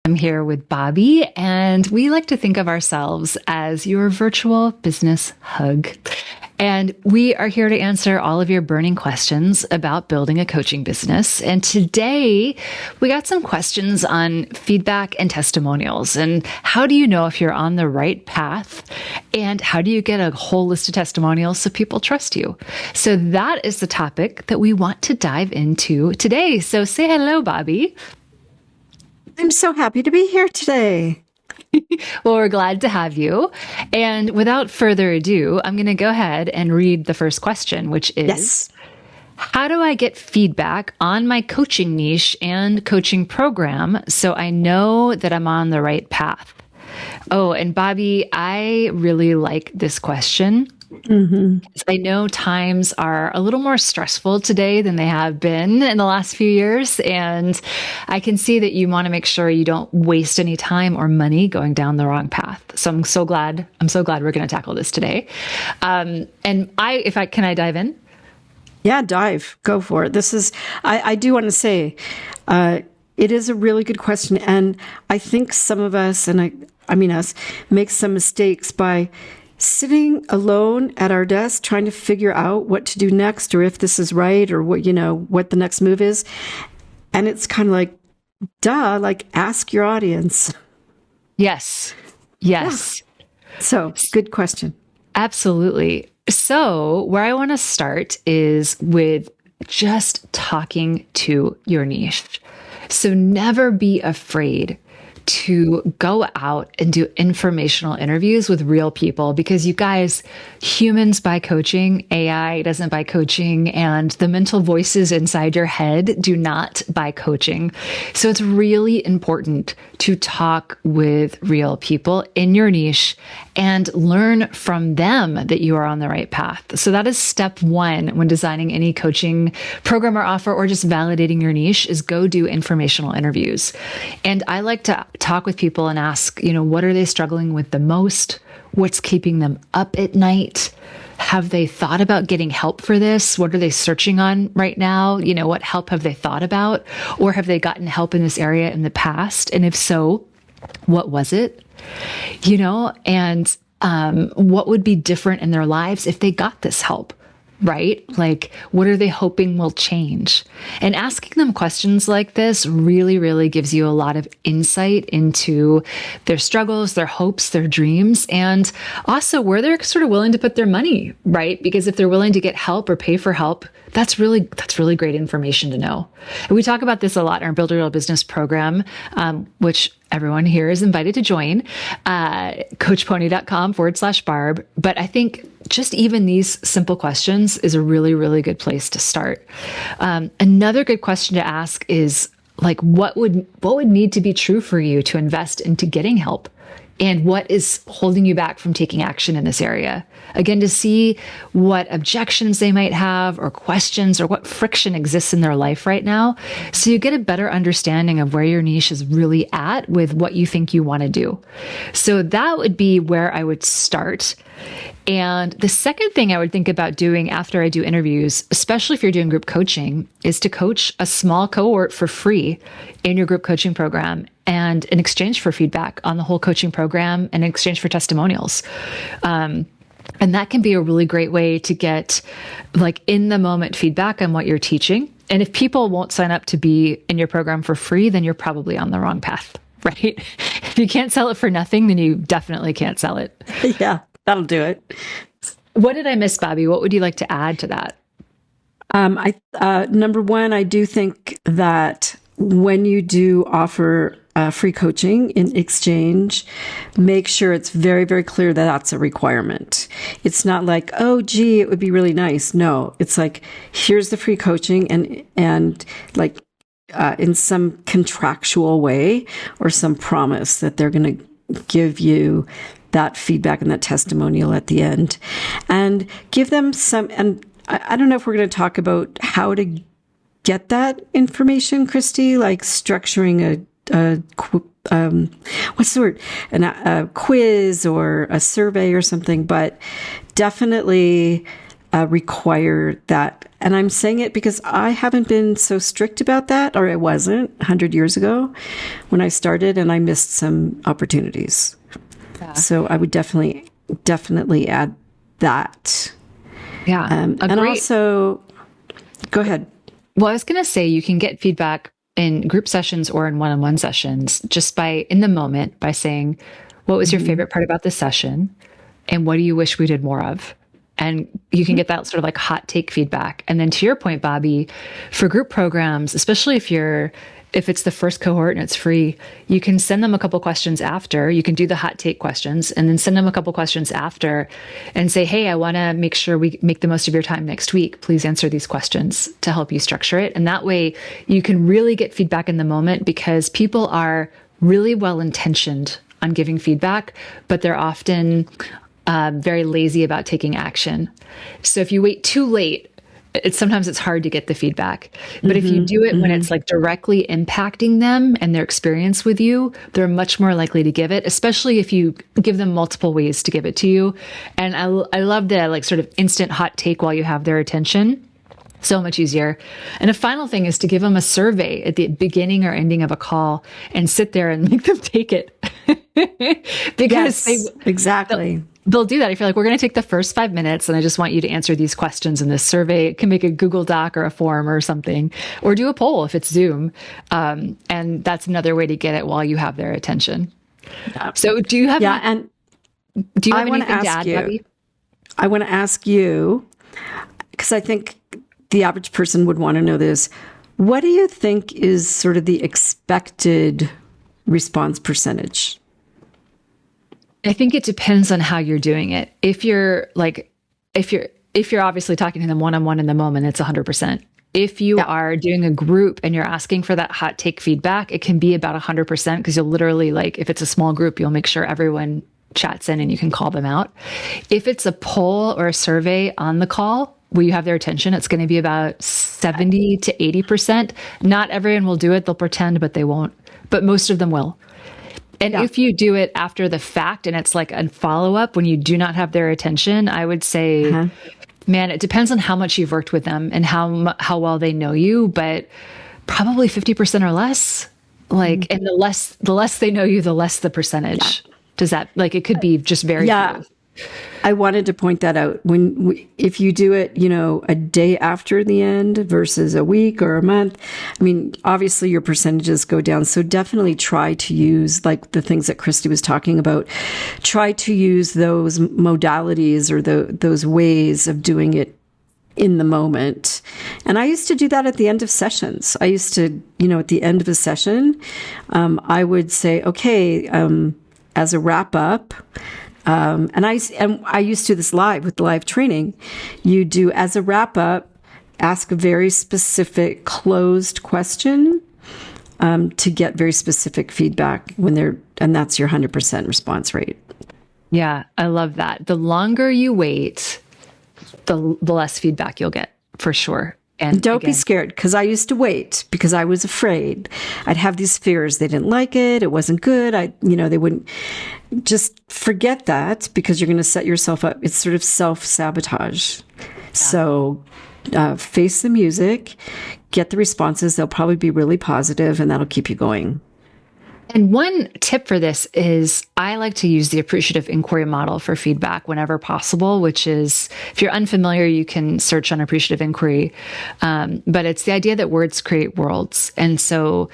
I'm here with Bobbi, and we like to think of ourselves as your virtual business hug. And we are here to answer all of your burning questions about building a coaching business. And today we got some questions on feedback and testimonials. And how do you know if you're on the right path? And how do you get a whole list of testimonials so people trust you? So that is the topic that we want to dive into today. So say hello, Bobbi. I'm so happy to be here today. Well, we're glad to have you. And without further ado, I'm going to go ahead and read the first question, which is, Yes. How do I get feedback on my coaching niche and coaching program so I know that I'm on the right path? Oh, and Bobbi, I really like this question. Mm-hmm. I know times are a little more stressful today than they have been in the last few years. And I can see that you want to make sure you don't waste any time or money going down the wrong path. So I'm so glad we're going to tackle this today. Can I dive in? Yeah, dive. Go for it. I do want to say, it is a really good question. And I think some of us, I mean us, make some mistakes by sitting alone at our desk trying to figure out what to do next, or if this is right, or what the next move is. And it's kind of like, ask your audience. Yes. Yeah. So good question. Absolutely. So where I want to start is with just talking to your niche. So never be afraid to go out and do informational interviews with real people, because you guys, humans buy coaching, AI doesn't buy coaching, and the mental voices inside your head do not buy coaching. So it's really important to talk with real people in your niche and learn from them that you are on the right path. So that is step one when designing any coaching program or offer, or just validating your niche, is go do informational interviews. And I like to talk with people and ask, what are they struggling with the most? What's keeping them up at night? Have they thought about getting help for this? What are they searching on right now? What help have they thought about? Or have they gotten help in this area in the past? And if so, what was it? And what would be different in their lives if they got this help? Right? Like, what are they hoping will change? And asking them questions like this really, really gives you a lot of insight into their struggles, their hopes, their dreams, and also where they're sort of willing to put their money, right? Because if they're willing to get help or pay for help, that's really great information to know. And we talk about this a lot in our Build a Real Business program, which everyone here is invited to join, coachpony.com/Barb. But I think just even these simple questions is a really, really good place to start. Another good question to ask is, what would need to be true for you to invest into getting help? And what is holding you back from taking action in this area? Again, to see what objections they might have, or questions, or what friction exists in their life right now, so you get a better understanding of where your niche is really at with what you think you want to do. So that would be where I would start. And the second thing I would think about doing after I do interviews, especially if you're doing group coaching, is to coach a small cohort for free in your group coaching program, and in exchange for feedback on the whole coaching program, and in exchange for testimonials. And that can be a really great way to get in the moment feedback on what you're teaching. And if people won't sign up to be in your program for free, then you're probably on the wrong path, right? If you can't sell it for nothing, then you definitely can't sell it. Yeah, that'll do it. What did I miss, Bobbi? What would you like to add to that? Number one, I do think that when you do offer free coaching in exchange, make sure it's very, very clear that that's a requirement. It's not like, oh, gee, it would be really nice. No, it's like, here's the free coaching, and in some contractual way, or some promise that they're going to give you that feedback and that testimonial at the end, and give them some. And I don't know if we're going to talk about how to get that information, Christie, like structuring a what's the word? A quiz or a survey or something, but definitely require that. And I'm saying it because I haven't been so strict about that, or I wasn't 100 years ago when I started, and I missed some opportunities. Yeah. So I would definitely add that. Yeah. And also, go ahead. Well, I was going to say you can get feedback in group sessions or in one-on-one sessions just by, in the moment, by saying, what was your favorite part about the session? And what do you wish we did more of? And you can get that sort of like hot take feedback. And then to your point, Bobbi, for group programs, especially if it's the first cohort and it's free, you can send them a couple questions after. You can do the hot take questions and then send them a couple questions after and say, hey, I want to make sure we make the most of your time next week. Please answer these questions to help you structure it. And that way you can really get feedback in the moment, because people are really well-intentioned on giving feedback, but they're often very lazy about taking action. So if you wait too late, sometimes it's hard to get the feedback. But if you do it when it's like directly impacting them and their experience with you, they're much more likely to give it, especially if you give them multiple ways to give it to you. And I love the like sort of instant hot take while you have their attention. So much easier. And a final thing is to give them a survey at the beginning or ending of a call and sit there and make them take it. Because exactly. They'll do that if you're like, we're going to take the first 5 minutes and I just want you to answer these questions in this survey. It can make a Google Doc or a form or something, or do a poll if it's Zoom. And that's another way to get it while you have their attention. Yeah. So do you have, anything to add, Bobbi? I want to ask you, because I think the average person would want to know this. What do you think is sort of the expected response percentage? I think it depends on how you're doing it. If you're obviously talking to them one-on-one in the moment, it's 100%. If you are doing a group and you're asking for that hot take feedback, it can be about 100%, because you'll literally, like, if it's a small group, you'll make sure everyone chats in and you can call them out. If it's a poll or a survey on the call where you have their attention, it's going to be about 70 to 80%. Not everyone will do it. They'll pretend, but they won't. But most of them will. And if you do it after the fact and it's like a follow-up when you do not have their attention, I would say, man, it depends on how much you've worked with them and how well they know you, but probably 50% or less. Like, and the less they know you, the less the percentage. Does that, like, it could be just very few. I wanted to point that out. If you do it, a day after the end versus a week or a month, I mean, obviously your percentages go down. So definitely try to use, like the things that Christie was talking about, try to use those modalities or those ways of doing it in the moment. And I used to do that at the end of sessions. I used to, at the end of a session, I would say, okay, as a wrap up, and I used to do this live with the live training. You do, as a wrap up, ask a very specific closed question to get very specific feedback and that's your 100% response rate. Yeah, I love that. The longer you wait, the less feedback you'll get, for sure. And don't be scared, because I used to wait because I was afraid. I'd have these fears. They didn't like it. It wasn't good. They wouldn't. Just forget that, because you're going to set yourself up. It's sort of self-sabotage. Yeah. So face the music, get the responses. They'll probably be really positive, and that'll keep you going. And one tip for this is I like to use the appreciative inquiry model for feedback whenever possible, which is, if you're unfamiliar, you can search on appreciative inquiry. But it's the idea that words create worlds. And so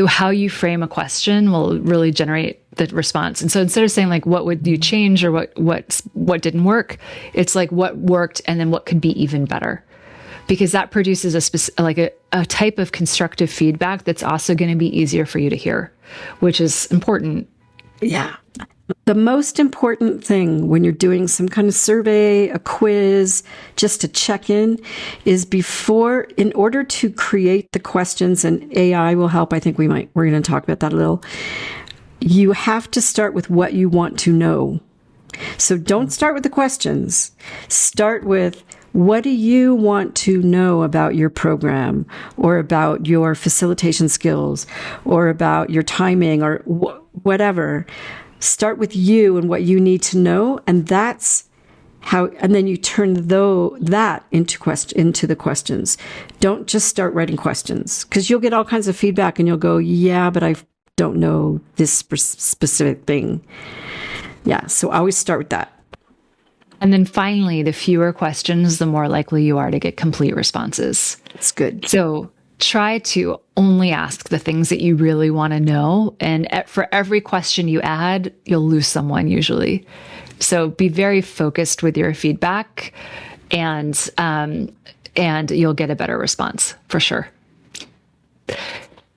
how you frame a question will really generate the response. And so instead of saying like, what would you change, or what didn't work, it's like what worked and then what could be even better. Because that produces a type of constructive feedback that's also going to be easier for you to hear, which is important. Yeah. The most important thing when you're doing some kind of survey, a quiz, just to check in, is in order to create the questions, and AI will help. I think we're going to talk about that a little. You have to start with what you want to know. So don't start with the questions. Start with, what do you want to know about your program, or about your facilitation skills, or about your timing, or whatever? Start with you and what you need to know. And that's and then you turn that into the questions. Don't just start writing questions, because you'll get all kinds of feedback and you'll go, yeah, but I don't know this specific thing. Yeah. So always start with that. And then finally, the fewer questions, the more likely you are to get complete responses. It's good. So try to only ask the things that you really want to know. And for every question you add, you'll lose someone usually. So be very focused with your feedback, and you'll get a better response for sure.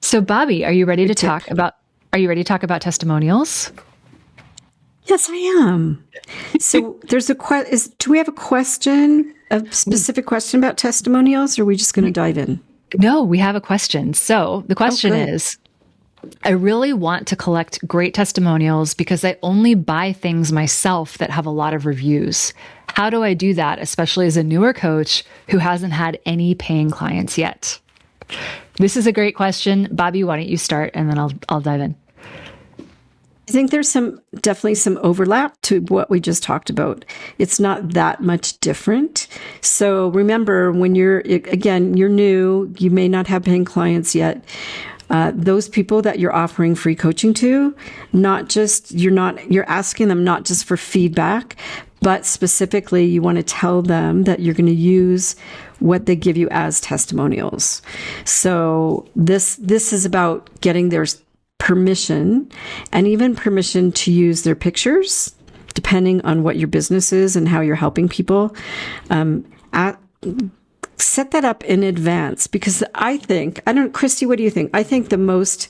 So Bobbi, are you ready to talk about testimonials? Yes, I am. So there's do we have a specific question about testimonials, or are we just going to dive in? No, we have a question. So the question is, I really want to collect great testimonials because I only buy things myself that have a lot of reviews. How do I do that, especially as a newer coach who hasn't had any paying clients yet? This is a great question. Bobbi, why don't you start, and then I'll dive in. I think there's definitely some overlap to what we just talked about. It's not that much different. So remember, when you're new, you may not have paying clients yet. Those people that you're offering free coaching to, you're asking them not just for feedback, but specifically you want to tell them that you're going to use what they give you as testimonials. So this is about getting their permission, and even permission to use their pictures, depending on what your business is and how you're helping people. Set that up in advance, because Christie, what do you think? I think the most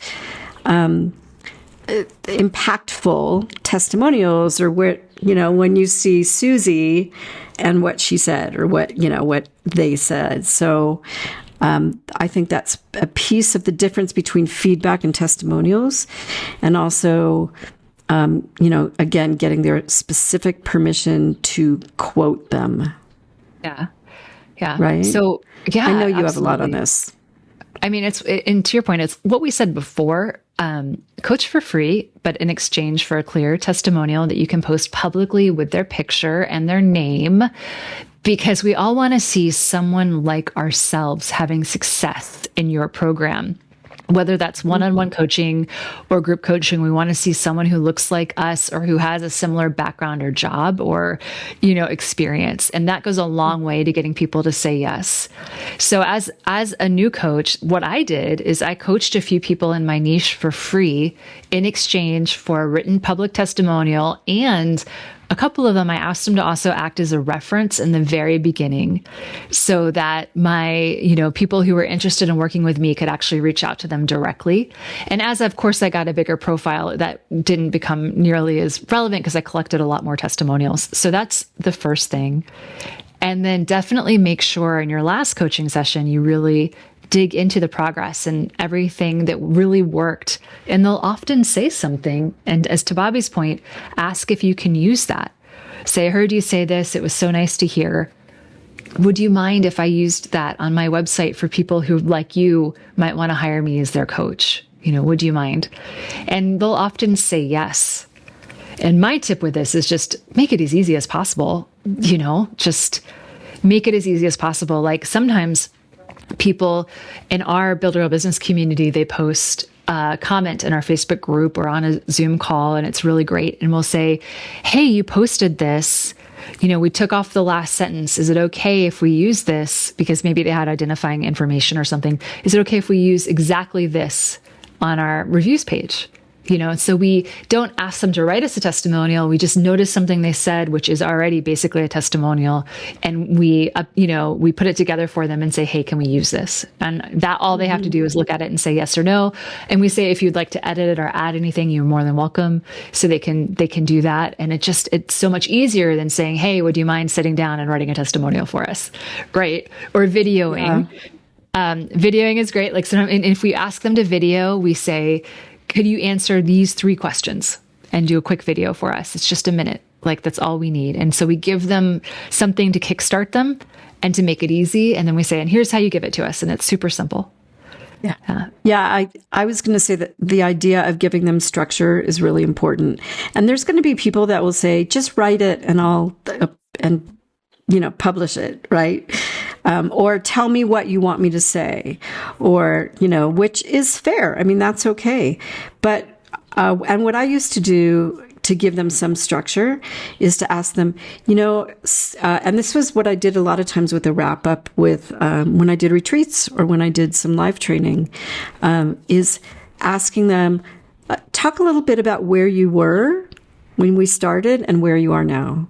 impactful testimonials are when you see Susie and what she said, or what they said. So I think that's a piece of the difference between feedback and testimonials, and also, again, getting their specific permission to quote them. Yeah. Yeah. Right. So, yeah, I know you absolutely have a lot on this. I mean, and to your point, it's what we said before, coach for free, but in exchange for a clear testimonial that you can post publicly with their picture and their name, because we all want to see someone like ourselves having success in your program. Whether that's one-on-one coaching or group coaching, we want to see someone who looks like us, or who has a similar background or job or, experience. And that goes a long way to getting people to say yes. So as a new coach, what I did is I coached a few people in my niche for free in exchange for a written public testimonial, and a couple of them, I asked them to also act as a reference in the very beginning, so that my, people who were interested in working with me could actually reach out to them directly. And as of course I got a bigger profile, that didn't become nearly as relevant because I collected a lot more testimonials. So that's the first thing. And then definitely make sure in your last coaching session, you really dig into the progress and everything that really worked. And they'll often say something. And as to Bobbi's point, ask if you can use that. Say, I heard you say this. It was so nice to hear. Would you mind if I used that on my website for people who, like you, might want to hire me as their coach? Would you mind? And they'll often say yes. And my tip with this is just make it as easy as possible. Just make it as easy as possible. Like sometimes people in our Build a Real Business community, they post a comment in our Facebook group or on a Zoom call, and it's really great. And we'll say, hey, you posted this. We took off the last sentence. Is it okay if we use this? Because maybe they had identifying information or something. Is it okay if we use exactly this on our reviews page? So we don't ask them to write us a testimonial. We just notice something they said, which is already basically a testimonial. And we put it together for them and say, hey, can we use this? And that all they have to do is look at it and say yes or no. And we say, if you'd like to edit it or add anything, you're more than welcome. So they can do that. And it's so much easier than saying, hey, would you mind sitting down and writing a testimonial for us? Great. Or videoing. Yeah. Videoing is great. Like, and if we ask them to video, we say, could you answer these 3 questions and do a quick video for us? It's just a minute. Like, that's all we need. And so we give them something to kickstart them and to make it easy. And then we say, and here's how you give it to us. And it's super simple. Yeah. I was going to say that the idea of giving them structure is really important. And there's going to be people that will say, just write it and I'll and publish it, right? Or tell me what you want me to say, or, which is fair. I mean, that's okay. But, and what I used to do to give them some structure is to ask them, and this was what I did a lot of times with the wrap up with, when I did retreats or when I did some live training, is asking them, talk a little bit about where you were when we started and where you are now.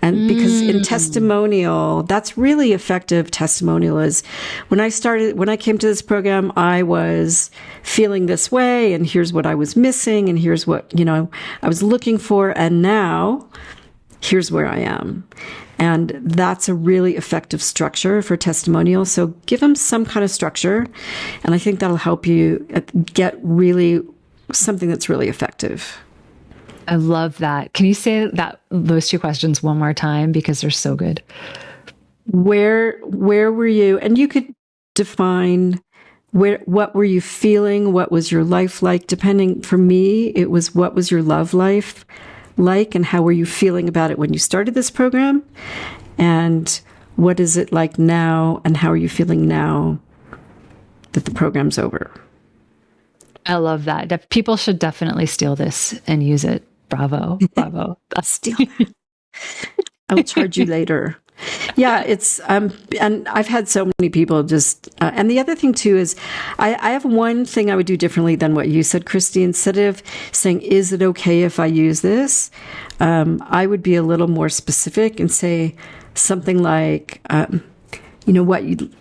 And because in testimonial, that's really effective. Testimonial is when I came to this program, I was feeling this way, and here's what I was missing, and here's what, I was looking for. And now here's where I am. And that's a really effective structure for testimonial. So give them some kind of structure. And I think that'll help you get really something that's really effective. I love that. Can you say those two questions one more time, because they're so good? Where were you? And you could define what were you feeling? What was your life like? Depending, for me, it was what was your love life like, and how were you feeling about it when you started this program? And what is it like now, and how are you feeling now that the program's over? I love that. People should definitely steal this and use it. Bravo. Bravo. Steal. I will charge you later. Yeah, it's, and I've had so many people just, and the other thing too is I have one thing I would do differently than what you said, Christie. Instead of saying, is it okay if I use this? I would be a little more specific and say something like,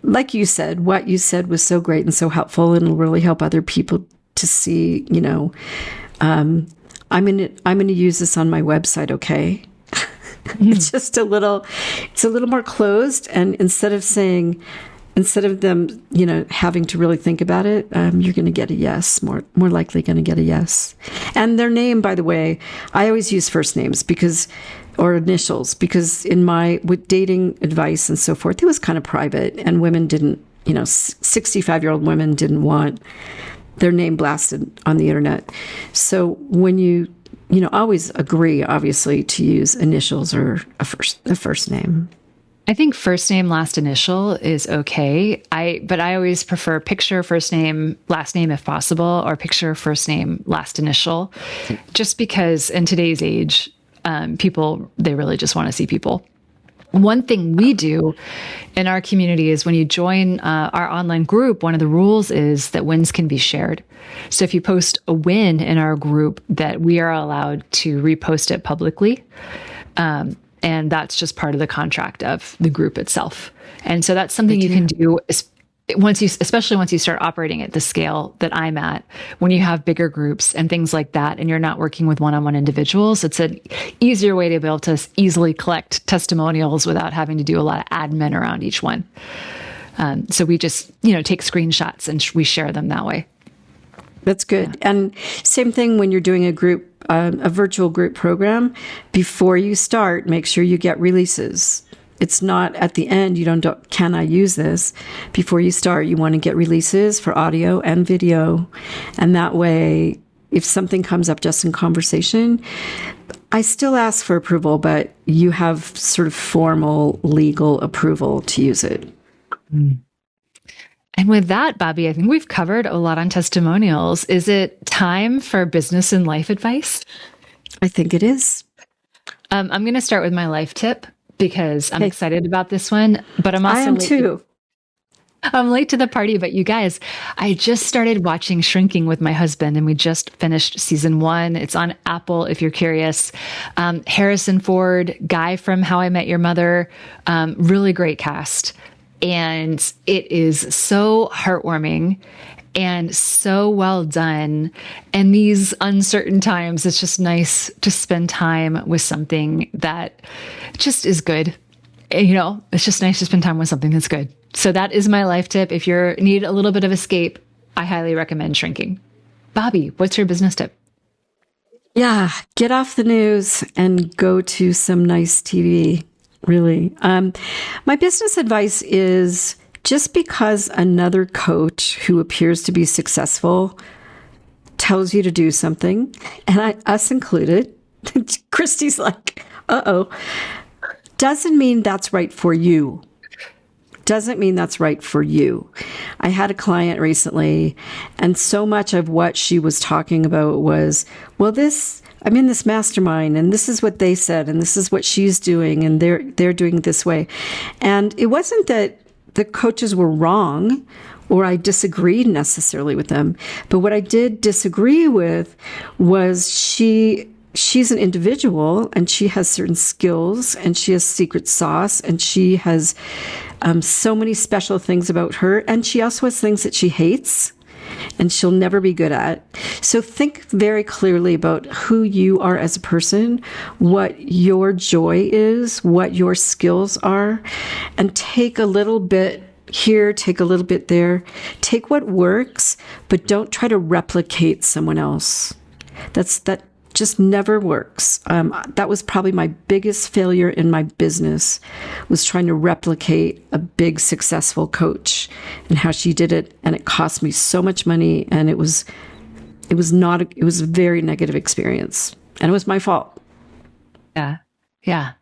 like you said, what you said was so great and so helpful, and will really help other people to see, I'm going to use this on my website. Okay. It's just a little more closed. And instead of them, having to really think about it, you're going to get a yes, more likely going to get a yes. And their name, by the way, I always use first names or initials, because with dating advice and so forth, it was kind of private, and women didn't, 65-year-old women didn't want their name blasted on the internet. So when you always agree, obviously, to use initials or a first name. I think first name, last initial is okay. But I always prefer picture, first name, last name if possible, or picture, first name, last initial, just because in today's age, people, they really just want to see people. One thing we do in our community is when you join our online group, one of the rules is that wins can be shared. So if you post a win in our group, that we are allowed to repost it publicly. And that's just part of the contract of the group itself. And so that's something you can do especially once you start operating at the scale that I'm at, when you have bigger groups and things like that, and you're not working with one-on-one individuals, it's an easier way to be able to easily collect testimonials without having to do a lot of admin around each one. So we just, take screenshots and we share them that way. That's good. Yeah. And same thing when you're doing a virtual group program, before you start, make sure you get releases. It's not at the end, can I use this? Before you start, you want to get releases for audio and video. And that way, if something comes up just in conversation, I still ask for approval, but you have sort of formal legal approval to use it. Mm. And with that, Bobbi, I think we've covered a lot on testimonials. Is it time for business and life advice? I think it is. I'm going to start with my life tip, because I'm excited about this one, but I'm also I am too. I'm late to the party, but you guys, I just started watching Shrinking with my husband, and we just finished season 1. It's on Apple if you're curious. Harrison Ford, guy from How I Met Your Mother, really great cast. And it is so heartwarming and so well done. And these uncertain times, it's just nice to spend time with something that just is good. It's just nice to spend time with something that's good. So that is my life tip. If you need a little bit of escape, I highly recommend Shrinking. Bobbi, what's your business tip? Yeah, get off the news and go to some nice TV, really. My business advice is, just because another coach who appears to be successful tells you to do something, and us included, Christie's like, uh-oh, doesn't mean that's right for you. Doesn't mean that's right for you. I had a client recently, and so much of what she was talking about was, well, I'm in this mastermind, and this is what they said, and this is what she's doing, and they're doing it this way. And it wasn't that the coaches were wrong or I disagreed necessarily with them, but what I did disagree with was she's an individual, and she has certain skills, and she has secret sauce, and she has so many special things about her, and she also has things that she hates and she'll never be good at. So think very clearly about who you are as a person, what your joy is, what your skills are, and take a little bit here, take a little bit there. Take what works, but don't try to replicate someone else. That just never works. That was probably my biggest failure in my business, was trying to replicate a big successful coach and how she did it. And it cost me so much money. And it was a very negative experience, and it was my fault. Yeah. Yeah.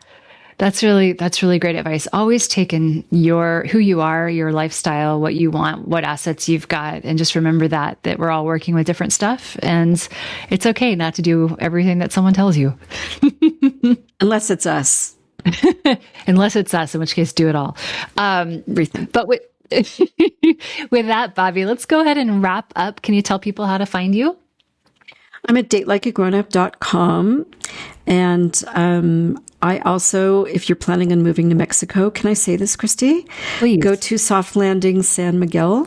That's really great advice. Always take in who you are, your lifestyle, what you want, what assets you've got. And just remember that we're all working with different stuff, and it's okay not to do everything that someone tells you. Unless it's us. Unless it's us, in which case do it all. But with that, Bobbi, let's go ahead and wrap up. Can you tell people how to find you? I'm at datelikeagrownup.com. And I also, if you're planning on moving to Mexico, can I say this, Christie? Please. Go to Soft Landing San Miguel.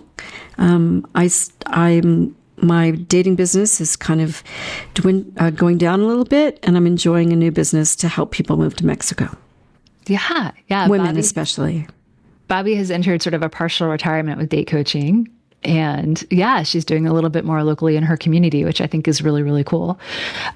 My dating business is kind of going down a little bit, and I'm enjoying a new business to help people move to Mexico. Yeah. Women especially. Bobbi has entered sort of a partial retirement with date coaching. And yeah, she's doing a little bit more locally in her community, which I think is really, really cool.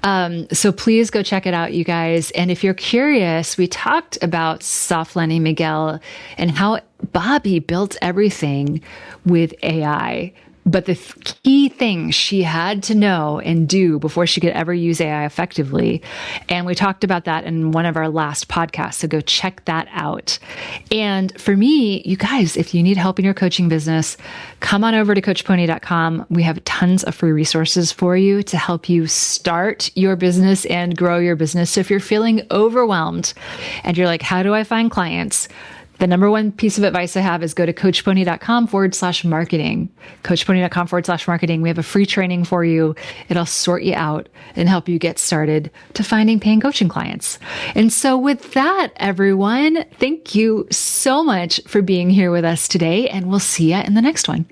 So please go check it out, you guys. And if you're curious, we talked about Soft Landing Miguel and how Bobbi built everything with AI. But the key thing she had to know and do before she could ever use AI effectively. And we talked about that in one of our last podcasts. So go check that out. And for me, you guys, if you need help in your coaching business, come on over to coachpony.com. We have tons of free resources for you to help you start your business and grow your business. So if you're feeling overwhelmed and you're like, how do I find clients? The number one piece of advice I have is go to coachpony.com/marketing. Coachpony.com/marketing. We have a free training for you. It'll sort you out and help you get started to finding paying coaching clients. And so with that, everyone, thank you so much for being here with us today, and we'll see you in the next one.